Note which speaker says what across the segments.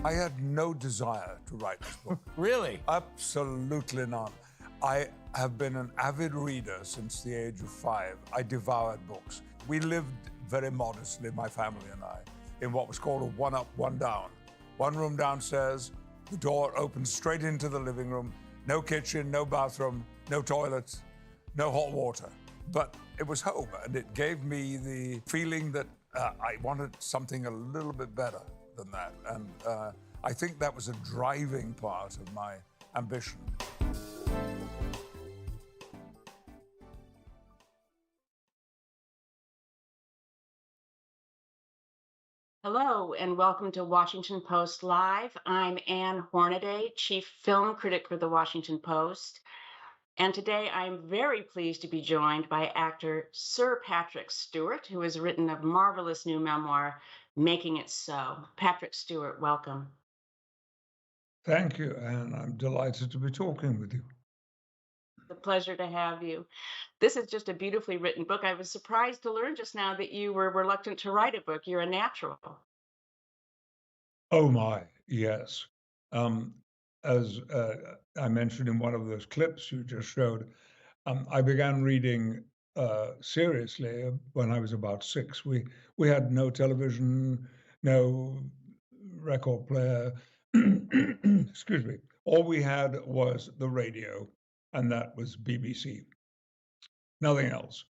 Speaker 1: I had no desire to write this book.
Speaker 2: Really?
Speaker 1: Absolutely none. I have been an avid reader since the age of 5. I devoured books. We lived very modestly, my family and I, in what was called a one up, one down. One room downstairs, the door opened straight into the living room. No kitchen, no bathroom, no toilets, no hot water. But it was home, and it gave me the feeling that I wanted something a little bit better than that. And I think that was a driving part of my ambition.
Speaker 3: Hello, and welcome to Washington Post Live. I'm Ann Hornaday, Chief Film Critic for the Washington Post. And today I'm very pleased to be joined by actor Sir Patrick Stewart, who has written a marvelous new memoir, Making It So. Patrick Stewart, welcome.
Speaker 4: Thank you, and I'm delighted to be talking with you.
Speaker 3: It's a pleasure to have you. This is just a beautifully written book. I was surprised to learn just now that you were reluctant to write a book. You're a natural.
Speaker 4: Oh my, yes. As I mentioned in one of those clips you just showed, I began reading seriously when I was about 6. We had no television, no record player. Excuse me. All we had was the radio, and that was BBC. Nothing else.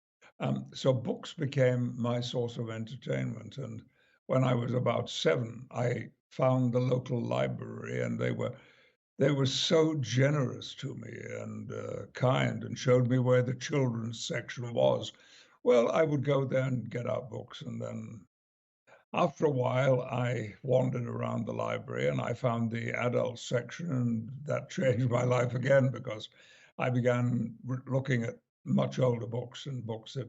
Speaker 4: So books became my source of entertainment. And when I was about 7, I found the local library, and they were so generous to me and kind, and showed me where the children's section was. Well, I would go there and get out books, and then after a while, I wandered around the library and I found the adult section, and that changed my life again because I began looking at much older books and books that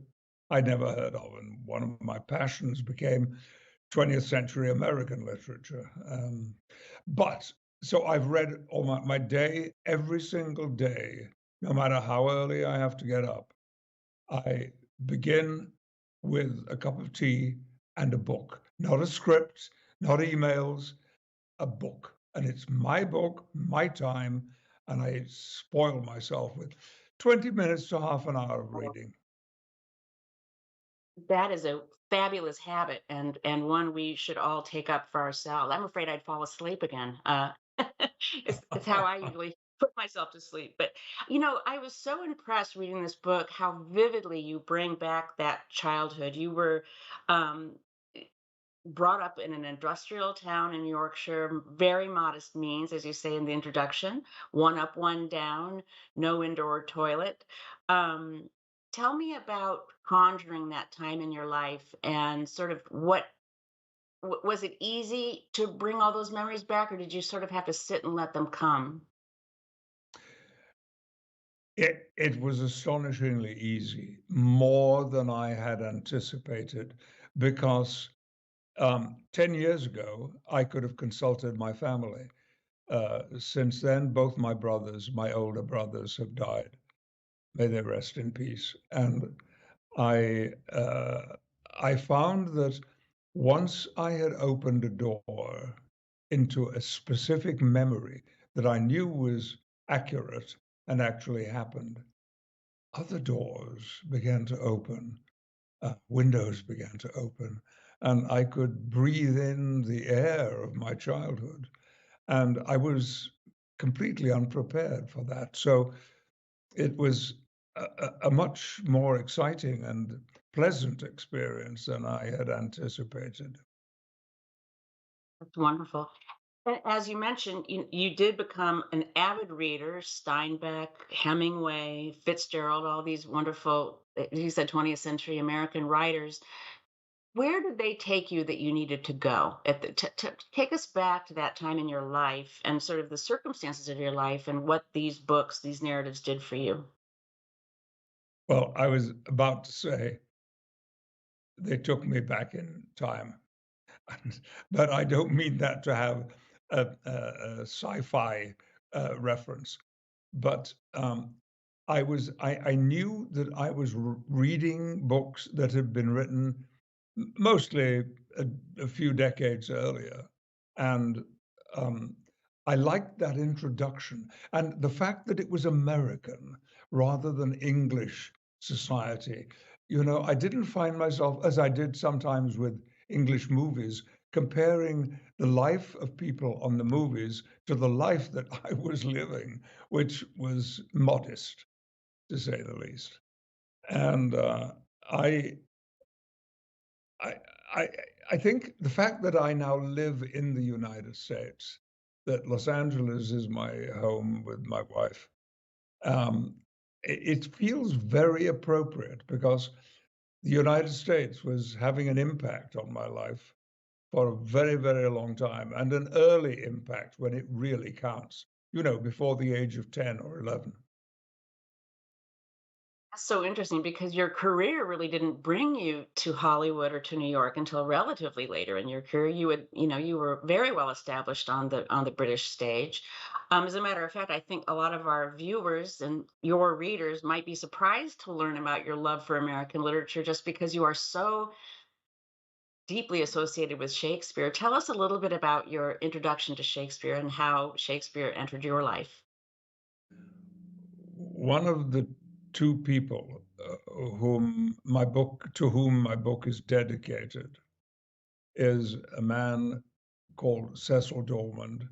Speaker 4: I'd never heard of. And one of my passions became 20th century American literature. So I've read all my day, every single day, no matter how early I have to get up. I begin with a cup of tea and a book, not a script, not emails, a book. And it's my book, my time, and I spoil myself with 20 minutes to half an hour of reading.
Speaker 3: That is a fabulous habit, and one we should all take up for ourselves. I'm afraid I'd fall asleep again. It's how I usually put myself to sleep. But I was so impressed reading this book how vividly you bring back that childhood. You were um, brought up in an industrial town in Yorkshire, very modest means, as you say in the introduction, one up, one down, no indoor toilet. Um, Tell me about conjuring that time in your life and sort of was it easy to bring all those memories back, or did you sort of have to sit and let them come?
Speaker 4: It was astonishingly easy, more than I had anticipated, because 10 years ago, I could have consulted my family. Since then, both my brothers, my older brothers, have died. May they rest in peace. And I I found that once I had opened a door into a specific memory that I knew was accurate and actually happened, other doors began to open, windows began to open, and I could breathe in the air of my childhood. And I was completely unprepared for that. So it was a much more exciting and pleasant experience than I had anticipated.
Speaker 3: That's wonderful. And as you mentioned, you did become an avid reader, Steinbeck, Hemingway, Fitzgerald, all these wonderful, you said 20th century American writers. Where did they take you that you needed to go? Take us back to that time in your life and sort of the circumstances of your life and what these books, these narratives did for you.
Speaker 4: Well, I was about to say they took me back in time, but I don't mean that to have a sci-fi reference. But I knew that I was reading books that had been written mostly a few decades earlier, and um, I liked that introduction and the fact that it was American rather than English society. I didn't find myself, as I did sometimes with English movies, comparing the life of people on the movies to the life that I was living, which was modest, to say the least. And I, I, I, I think the fact that I now live in the United States, that Los Angeles is my home with my wife, um, it feels very appropriate because the United States was having an impact on my life for a very, very long time, and an early impact when it really counts, before the age of 10 or 11.
Speaker 3: That's so interesting because your career really didn't bring you to Hollywood or to New York until relatively later in your career. You were very well established on the British stage. As a matter of fact, I think a lot of our viewers and your readers might be surprised to learn about your love for American literature just because you are so deeply associated with Shakespeare. Tell us a little bit about your introduction to Shakespeare and how Shakespeare entered your life.
Speaker 4: One of the two people to whom my book is dedicated is a man called Cecil Dormand,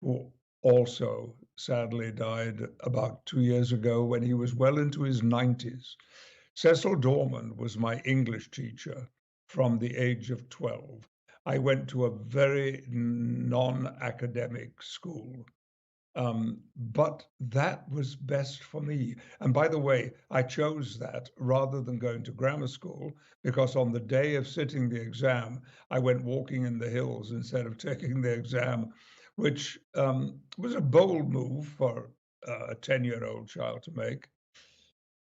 Speaker 4: who also sadly died about 2 years ago when he was well into his 90s. Cecil Dormand was my English teacher from the age of 12. I went to a very non academic school. But that was best for me. And by the way, I chose that rather than going to grammar school because on the day of sitting the exam, I went walking in the hills instead of taking the exam, which was a bold move for a 10-year-old child to make,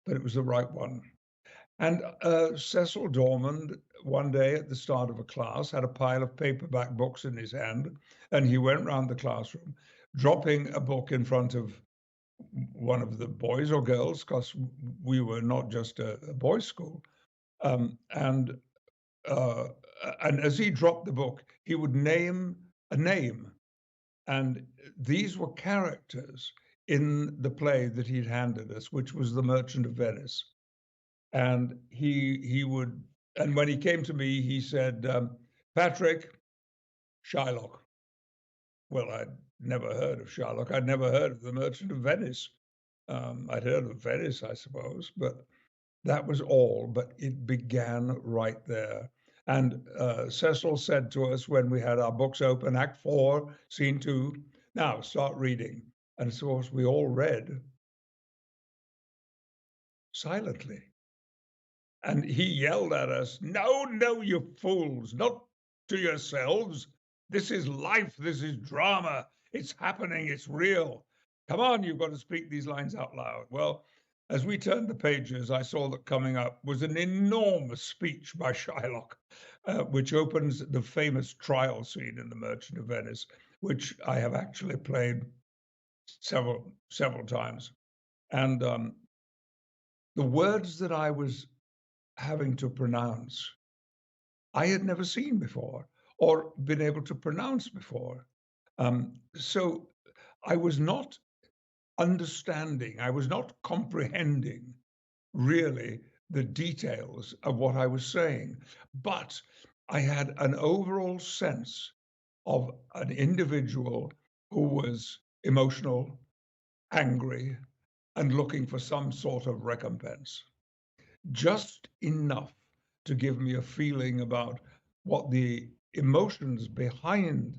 Speaker 4: but it was the right one. And Cecil Dormand, one day at the start of a class, had a pile of paperback books in his hand, and he went round the classroom, dropping a book in front of one of the boys or girls, because we were not just a boys' school. Um, and uh, and as he dropped the book, he would name a name, and these were characters in the play that he'd handed us, which was The Merchant of Venice. And he would, and when he came to me, he said, Patrick, Shylock. Well, I'd never heard of Shylock. I'd never heard of The Merchant of Venice. I'd heard of Venice, I suppose, but that was all. But it began right there. And Cecil said to us when we had our books open, Act 4, Scene 2, now start reading. And of course, we all read silently. And he yelled at us, No, no, you fools, not to yourselves. This is life. This is drama. It's happening. It's real. Come on, you've got to speak these lines out loud. Well, as we turned the pages, I saw that coming up was an enormous speech by Shylock, which opens the famous trial scene in The Merchant of Venice, which I have actually played several times. And the words that I was having to pronounce, I had never seen before or been able to pronounce before. So I was not understanding, I was not comprehending really the details of what I was saying, but I had an overall sense of an individual who was emotional, angry, and looking for some sort of recompense. Just enough to give me a feeling about what the emotions behind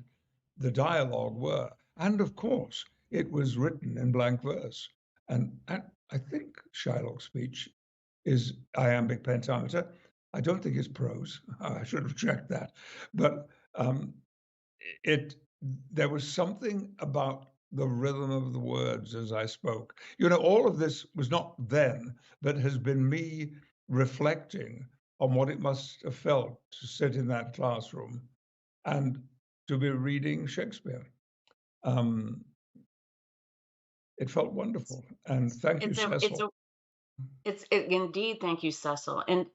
Speaker 4: the dialogue were. And of course, it was written in blank verse. And I think Shylock's speech is iambic pentameter. I don't think it's prose. I should have checked that. But um, it there was something about the rhythm of the words as I spoke. All of this was not then, but has been me reflecting on what it must have felt to sit in that classroom and to be reading Shakespeare. Um, it felt wonderful. And thank you,
Speaker 3: It's a it's
Speaker 4: Cecil.
Speaker 3: a indeed, thank you, Cecil. And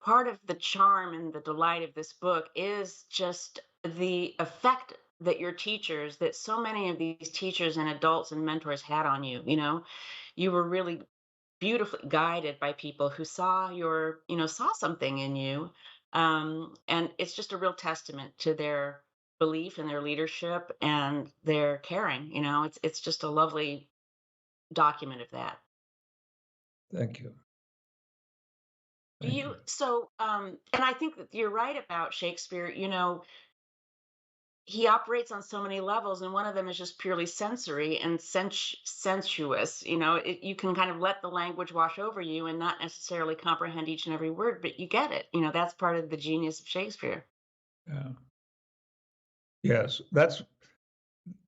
Speaker 3: part of the charm and the delight of this book is just the effect that your teachers, that so many of these teachers and adults and mentors had on you. You know, you were really beautifully guided by people who saw saw something in you. And it's just a real testament to their belief and their leadership and their caring. It's just a lovely document of that.
Speaker 4: Thank you.
Speaker 3: Do
Speaker 4: Thank
Speaker 3: you
Speaker 4: you.
Speaker 3: so and I think that you're right about Shakespeare. He operates on so many levels, and one of them is just purely sensory and sensuous. You can kind of let the language wash over you and not necessarily comprehend each and every word, but you get it. That's part of the genius of Shakespeare.
Speaker 4: Yeah. Yes,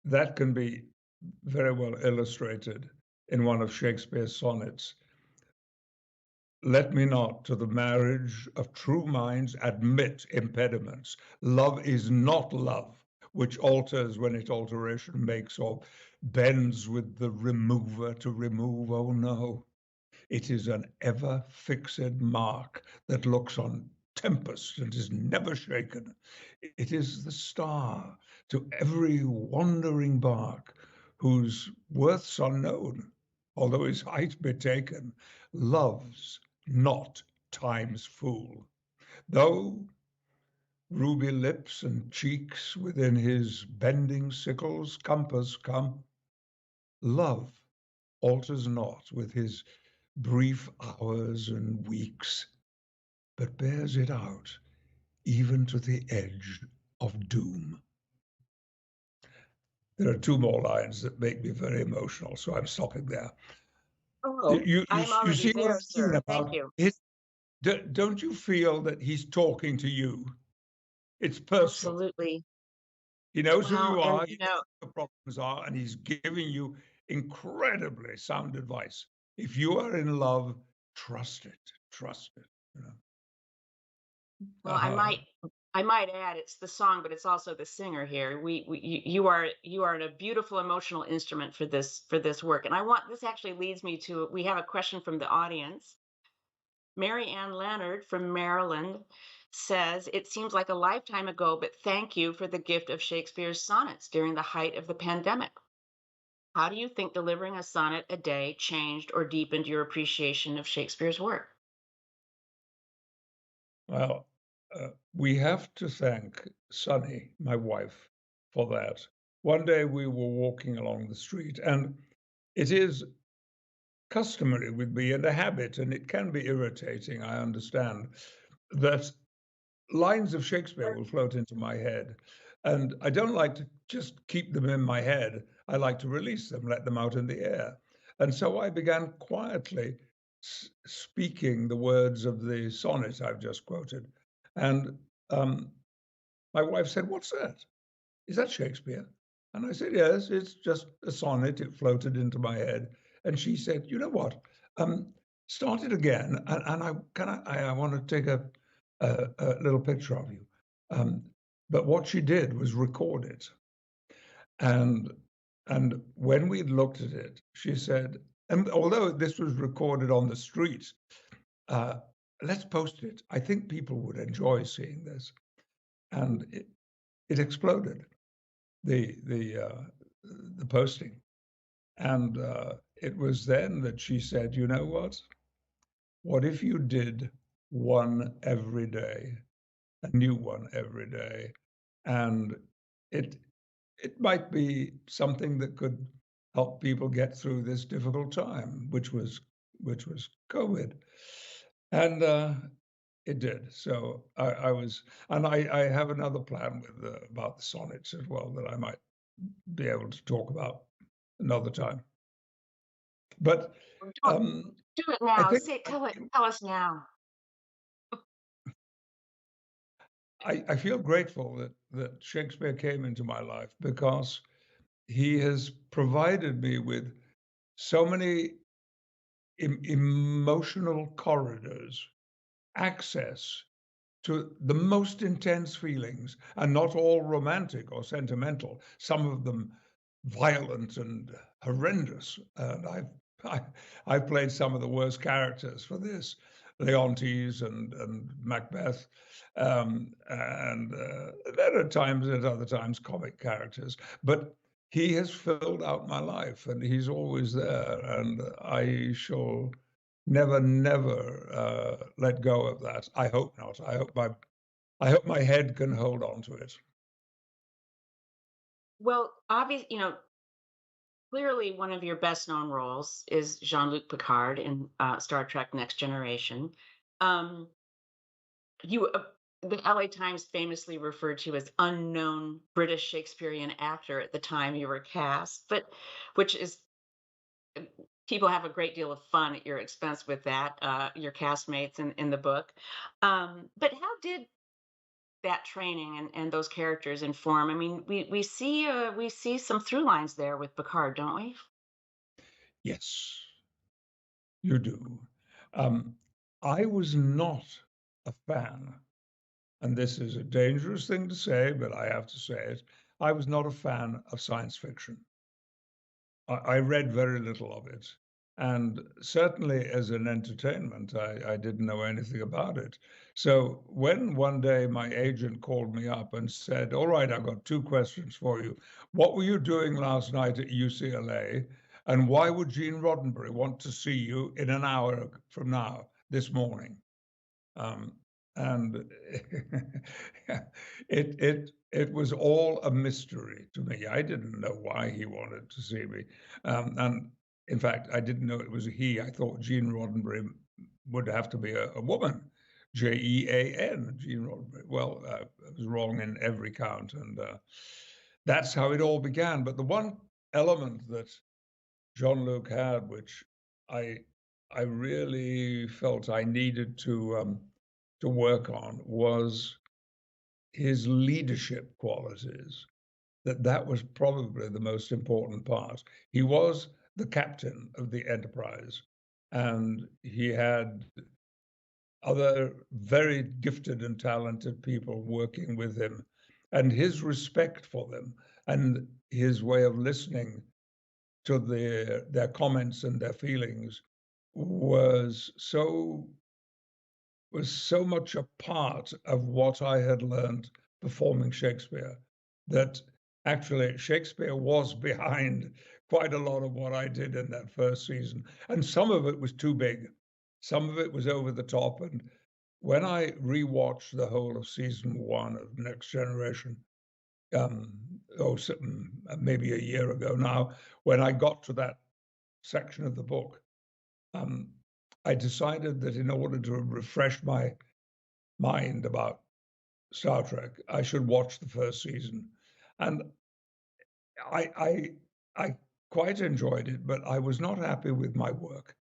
Speaker 4: that can be very well illustrated in one of Shakespeare's sonnets. Let me not to the marriage of true minds admit impediments. Love is not love, which alters when it alteration makes, or bends with the remover to remove. Oh no, it is an ever fixed mark that looks on tempest and is never shaken. It is the star to every wandering bark, whose worth's unknown, although his height be taken. Love's not time's fool, though ruby lips and cheeks within his bending sickle's compass come. Love alters not with his brief hours and weeks, but bears it out even to the edge of doom. There are two more lines that make me very emotional, so I'm stopping there.
Speaker 3: Oh, I'm
Speaker 4: You
Speaker 3: already
Speaker 4: see what I
Speaker 3: there,
Speaker 4: mean
Speaker 3: sir. Thank
Speaker 4: about
Speaker 3: you.
Speaker 4: it? Don't you feel that he's talking to you? It's personal.
Speaker 3: Absolutely.
Speaker 4: He knows who
Speaker 3: Well,
Speaker 4: you
Speaker 3: and
Speaker 4: are, he knows what the problems are, and he's giving you incredibly sound advice. If you are in love, trust it, trust it. You know.
Speaker 3: well, I
Speaker 4: Uh-huh.
Speaker 3: might I might add it's the song, but it's also the singer here. You are a beautiful emotional instrument for this work. And I want this actually leads me to we have a question from the audience. Mary Ann Leonard from Maryland says, "It seems like a lifetime ago, but thank you for the gift of Shakespeare's sonnets during the height of the pandemic. How do you think delivering a sonnet a day changed or deepened your appreciation of Shakespeare's work?"
Speaker 4: Well, we have to thank Sunny, my wife, for that. One day we were walking along the street, and it is customary with me and a habit, and it can be irritating, I understand, that lines of Shakespeare will float into my head. And I don't like to just keep them in my head. I like to release them, let them out in the air. And so I began quietly speaking the words of the sonnet I've just quoted. And my wife said, "What's that? Is that Shakespeare?" And I said, "Yes, it's just a sonnet. It floated into my head." And she said, "You know what? Start it again, and I want to take a little picture of you." Um, but what she did was record it, and when we looked at it, she said, and although this was recorded on the street, uh, let's post it. I think people would enjoy seeing this, and it exploded the the uh, the posting, and it was then that she said, "You know what? What if you did one every day, a new one every day, and it it might be something that could help people get through this difficult time, which was COVID." And it did. So I was, and I have another plan with about the sonnets as well that I might be able to talk about another time. But
Speaker 3: Do do it
Speaker 4: I
Speaker 3: now.
Speaker 4: think
Speaker 3: Tell us now.
Speaker 4: I feel grateful that Shakespeare came into my life because he has provided me with so many emotional corridors, access to the most intense feelings, and not all romantic or sentimental, some of them violent and horrendous. And I, I've played some of the worst characters for this. Leontes and Macbeth, and there are times at other times comic characters, but he has filled out my life, and he's always there, and I shall never let go of that. I hope not. I hope my head can hold on to it.
Speaker 3: Well, obviously, clearly one of your best known roles is Jean-Luc Picard in Star Trek Next Generation. Um, you the LA Times famously referred to you as unknown British Shakespearean actor at the time you were cast, but which is people have a great deal of fun at your expense with that, your castmates in the book. But how did that training and those characters inform? I mean, we see some through lines there with Picard, don't we?
Speaker 4: Yes, you do. Um, I was not a fan, and this is a dangerous thing to say, but I have to say it. I was not a fan of science fiction. I read very little of it. And certainly as an entertainment, I didn't know anything about it. So when one day my agent called me up and said, "All right, I've got two questions for you. What were you doing last night at UCLA? And why would Gene Roddenberry want to see you in an hour from now, this morning?" Um, and it was all a mystery to me. I didn't know why he wanted to see me, and in fact, I didn't know it was a he. I thought Gene Roddenberry would have to be a woman, Jean, Gene Roddenberry. Well, I was wrong in every count, and that's how it all began. But the one element that Jean-Luc had, which I I really felt I needed to work on, was his leadership qualities. That was probably the most important part. He was the captain of the Enterprise, and he had other very gifted and talented people working with him, and his respect for them and his way of listening to their comments and their feelings was so much a part of what I had learned performing Shakespeare that actually Shakespeare was behind quite a lot of what I did in that first season. And some of it was too big, some of it was over the top. And when I rewatched the whole of season one of Next Generation, um, maybe a year ago now, when I got to that section of the book, um, I decided that in order to refresh my mind about Star Trek, I should watch the first season. And I, I, I quite enjoyed it, but I was not happy with my work.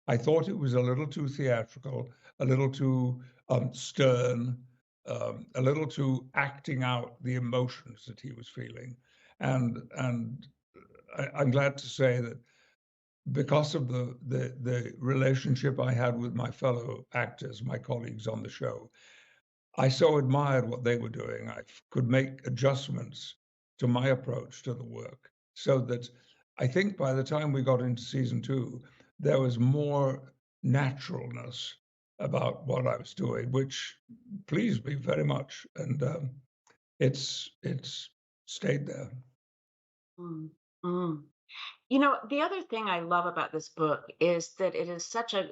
Speaker 4: I thought it was a little too theatrical, a little too stern, a little too acting out the emotions that he was feeling. And I'm glad to say that because of the relationship I had with my fellow actors, my colleagues on the show, I so admired what they were doing. I could make adjustments to my approach to the work so that I think by the time we got into season two, there was more naturalness about what I was doing, which pleased me very much. And it's stayed there.
Speaker 3: Mm, mm. The other thing I love about this book is that it is such a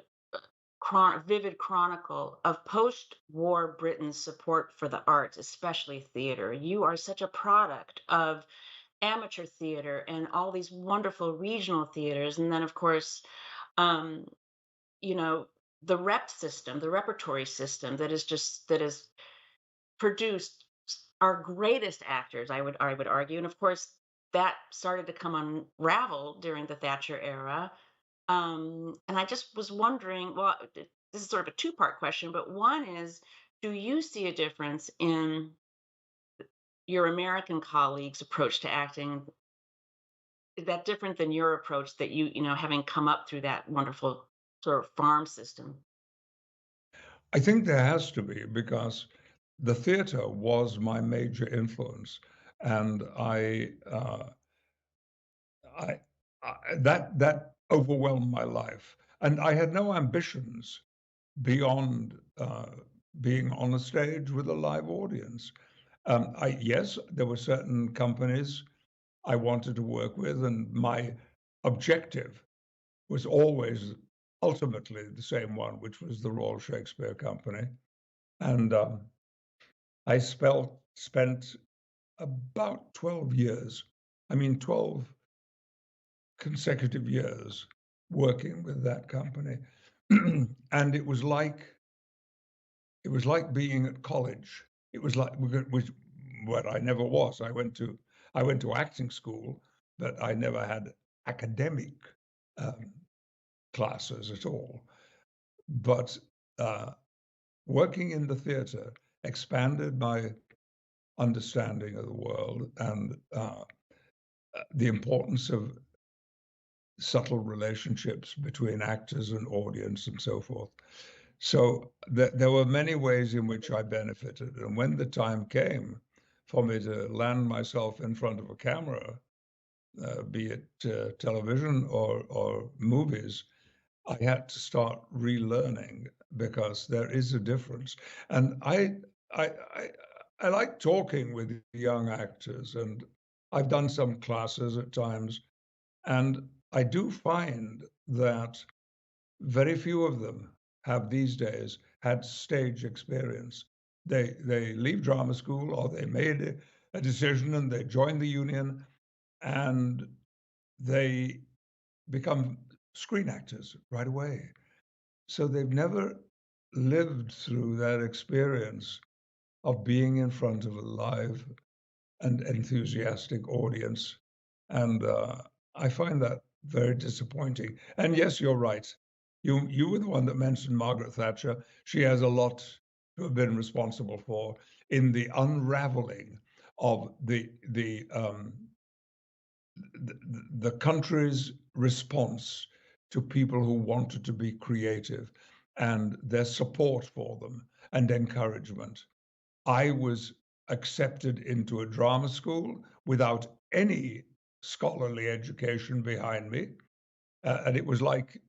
Speaker 3: vivid chronicle of post-war Britain's support for the arts, especially theater. You are such a product of amateur theater and all these wonderful regional theaters, and then of course, um, you know, the rep system, the repertory system that is produced our greatest actors, I would argue, and of course that started to come unravel during the Thatcher era. And I just was wondering, well, this is sort of a two-part question, but one is, do you see a difference in your American colleagues' approach to acting? Is that different than your approach that having come up through that wonderful sort of farm system?
Speaker 4: I think there has to be because the theater was my major influence, and I, that overwhelmed my life, and I had no ambitions beyond being on a stage with a live audience. Yes, there were certain companies I wanted to work with, and my objective was always ultimately the same one, which was the Royal Shakespeare Company. And I spent about 12 years, 12 consecutive years working with that company. And it was like being at college. It was like, which what I never was. I went to acting school, but I never had academic um, classes at all. But working in the theater expanded my understanding of the world and the importance of subtle relationships between actors and audience and so forth. So there were many ways in which I benefited. And when the time came for me to land myself in front of a camera, be it television or movies, I had to start relearning because there is a difference. And I, I, I like talking with young actors, and I've done some classes at times, and I do find that very few of them have these days had stage experience. They leave drama school or they made a decision and they join the union and they become screen actors right away. So they've never lived through that experience of being in front of a live and enthusiastic audience. And I find that very disappointing. And yes, you're right. You were the one that mentioned Margaret Thatcher. She has a lot to have been responsible for in the unraveling of the country's response to people who wanted to be creative and their support for them and encouragement. I was accepted into a drama school without any scholarly education behind me, and it was like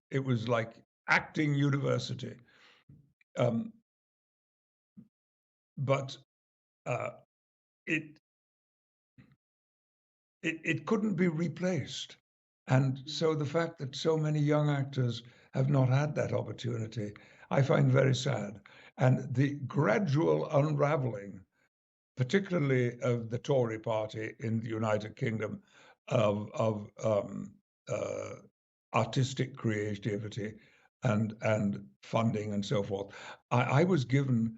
Speaker 4: acting university. Um, but uh, it it couldn't be replaced. And so the fact that so many young actors have not had that opportunity, I find very sad. And the gradual unraveling, particularly of the Tory party in the United Kingdom, of uh, artistic creativity and funding and so forth. I was given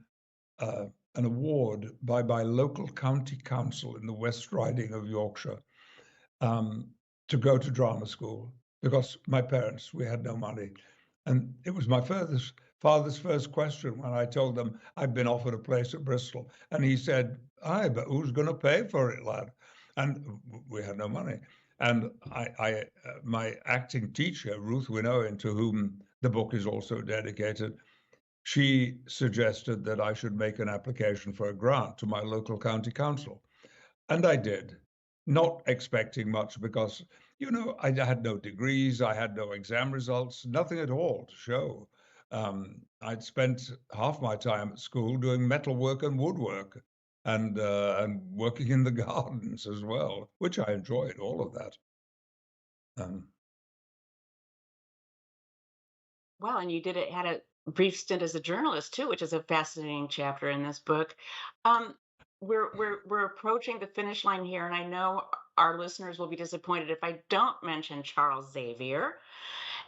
Speaker 4: uh, an award by my local county council in the West Riding of Yorkshire um, to go to drama school because my parents, we had no money. And it was my father's first question when I told them I'd been offered a place at Bristol. And he said, aye, but who's going to pay for it, lad? And we had no money. And my acting teacher, Ruth Winowen, to whom the book is also dedicated, she suggested that I should make an application for a grant to my local county council. And I did, not expecting much because, I had no degrees, I had no exam results, nothing at all to show. I'd spent half my time at school doing metalwork and woodwork and working in the gardens as well, which I enjoyed, all of that. Um,
Speaker 3: Well, and you had a brief stint as a journalist too, which is a fascinating chapter in this book. Um, we're approaching the finish line here, and I know our listeners will be disappointed if I don't mention Charles Xavier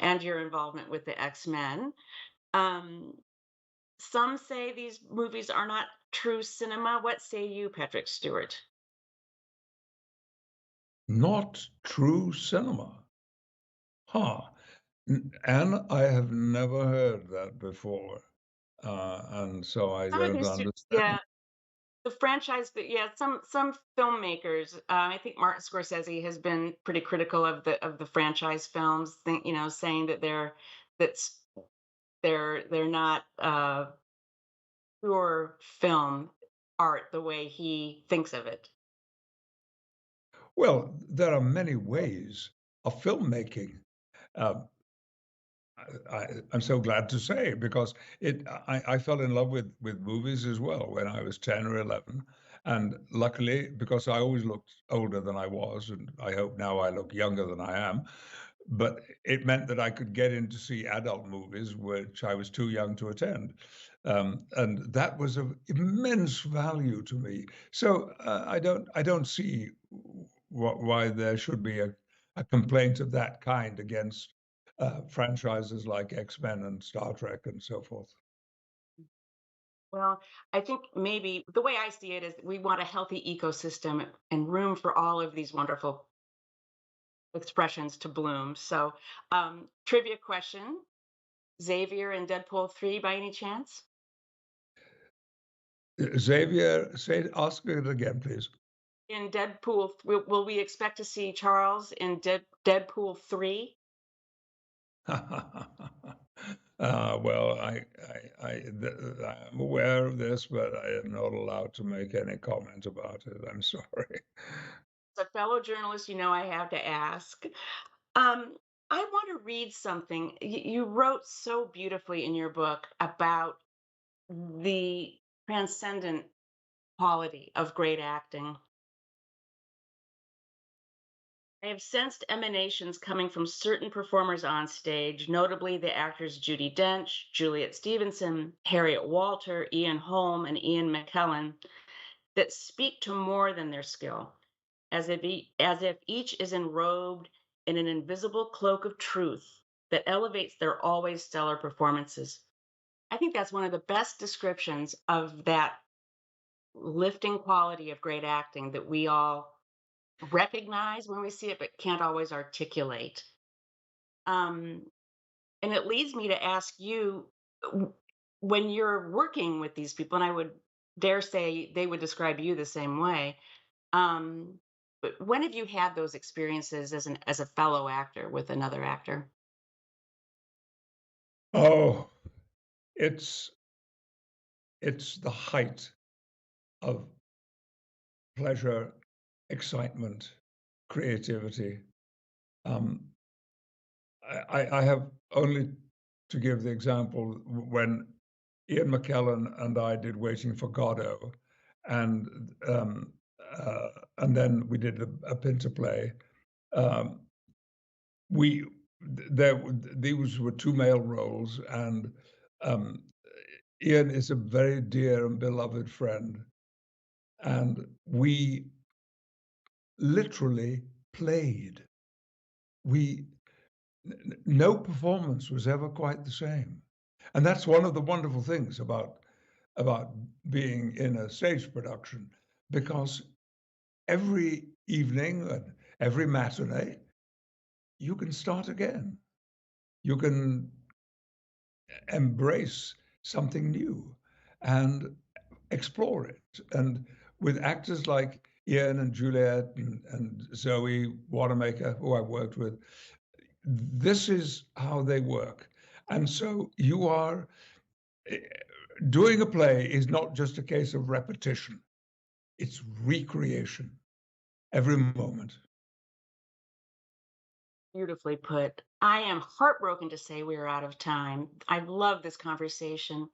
Speaker 3: and your involvement with the X-Men. Um, some say these movies are not true cinema. What say you, Patrick Stewart?
Speaker 4: Not true cinema. Huh. And I have never heard that before. And so I
Speaker 3: Someone
Speaker 4: don't
Speaker 3: who's,
Speaker 4: understand.
Speaker 3: yeah, the franchise, but yeah, some filmmakers. I think Martin Scorsese has been pretty critical of the franchise films, saying that that's they're not pure film art the way he thinks of it.
Speaker 4: Well, there are many ways of filmmaking. Um, I'm so glad to say, because I fell in love with movies as well when I was 10 or 11. And luckily, because I always looked older than I was, and I hope now I look younger than I am, but it meant that I could get in to see adult movies, which I was too young to attend. And that was of immense value to me. So I don't see why there should be a complaint of that kind against franchises like X-Men and Star Trek and so forth.
Speaker 3: Well, I think maybe the way I see it is we want a healthy ecosystem and room for all of these wonderful expressions to bloom. So, trivia question: Xavier in Deadpool 3 by any chance?
Speaker 4: Xavier, ask it again, please.
Speaker 3: In Deadpool, will we expect to see Charles in Deadpool 3?
Speaker 4: Well, I'm aware of this, but I am not allowed to make any comment about it. I'm sorry.
Speaker 3: As a fellow journalist, you know I have to ask. Um, I want to read something. You wrote so beautifully in your book about the transcendent quality of great acting. I have sensed emanations coming from certain performers on stage, notably the actors Judi Dench, Juliet Stevenson, Harriet Walter, Ian Holm, and Ian McKellen, that speak to more than their skill, as if each is enrobed in an invisible cloak of truth that elevates their always stellar performances. I think that's one of the best descriptions of that lifting quality of great acting that we all recognize when we see it, but can't always articulate. Um, and it leads me to ask you, w- when you're working with these people, and I would dare say they would describe you the same way. But when have you had those experiences as a fellow actor with another actor?
Speaker 4: Oh, it's it's the height of pleasure, excitement, creativity. Um, I have only to give the example when Ian McKellen and I did Waiting for Godot, and um, and then we did a Pinter play. Um, we there these were two male roles, and um, Ian is a very dear and beloved friend, and we literally played. We No performance was ever quite the same, and that's one of the wonderful things about being in a stage production, because every evening and every matinee you can start again. You can embrace something new and explore it. And with actors like Ian and Juliet and Zoe Wanamaker, who I worked with, this is how they work. And so you are eh, doing a play is not just a case of repetition, it's recreation every moment.
Speaker 3: Beautifully put. I am heartbroken to say we are out of time. I love this conversation.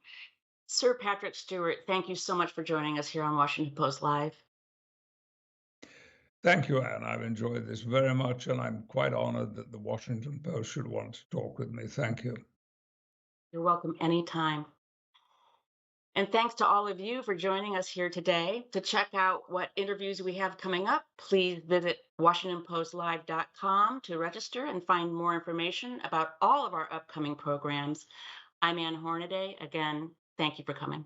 Speaker 3: Sir Patrick Stewart, thank you so much for joining us here on Washington Post Live.
Speaker 4: Thank you, Anne. I've enjoyed this very much, and I'm quite honored that the Washington Post should want to talk with me. Thank you.
Speaker 3: You're welcome anytime. And thanks to all of you for joining us here today. To check out what interviews we have coming up, please visit WashingtonPostLive.com to register and find more information about all of our upcoming programs. I'm Ann Hornaday. Again, thank you for coming.